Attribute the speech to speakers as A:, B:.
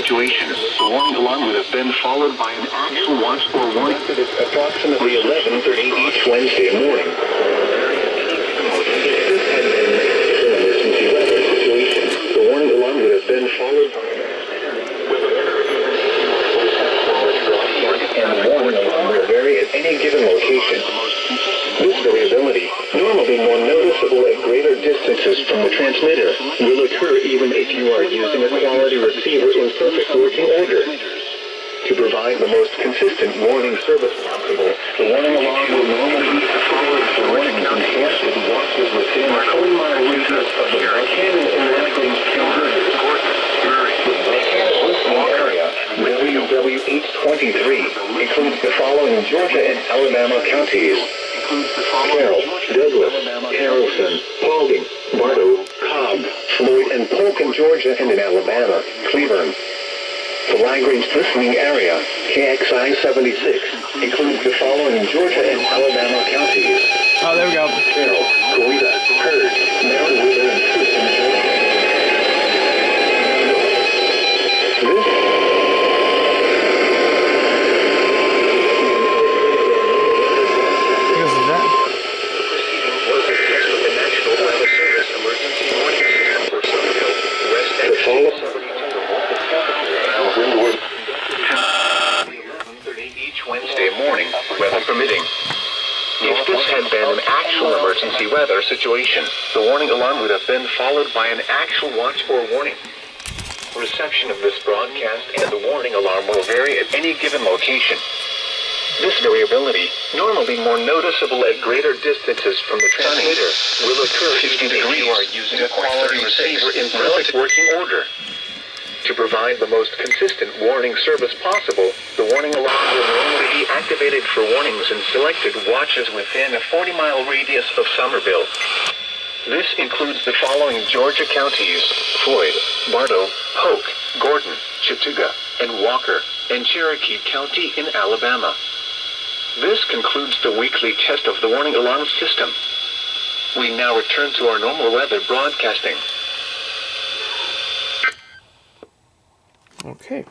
A: situation. The warning alarm would have been followed by an actual watch or warning.
B: It's approximately 11:30 each Wednesday morning. If this had been an emergency weather situation, the warning alarm would have been followed by and the warning alarm will vary at any given location. This variability, normally more noticeable at greater distances from the transmitter, will occur even if you are using a quality receiver in perfect working order. To provide the most consistent warning service possible, the warning alarm will normally be followed by warnings and connected watches within a 40-mile radius of the volcano in the Everglades County. The volcano listening area, WWH-23, includes the following Georgia and Alabama counties: Carroll, Douglas, Harrison, Paulding, Bartow, Cobb, Floyd, and Polk in Georgia and in Alabama, Cleveland. The Lagrange listening area, KXI 76, includes the following Georgia and Alabama counties:
C: Oh, there we go.
B: Carroll, Coweta, Heard, Mount Wheeler, and Thurston, Georgia. Wednesday morning, weather permitting. If this had been an actual emergency weather situation, the warning alarm would have been followed by an actual watch or warning. Reception of this broadcast and the warning alarm will vary at any given location. This variability, normally more noticeable at greater distances from the transmitter, will occur even if you are using a quality receiver in perfect working order. To provide the most consistent warning service possible, the warning alarm will normally be activated for warnings in selected watches within a 40-mile radius of Somerville. This includes the following Georgia counties: Floyd, Bartow, Polk, Gordon, Chattooga, and Walker, and Cherokee County in Alabama. This concludes the weekly test of the warning alarm system. We now return to our normal weather broadcasting.
C: Okay.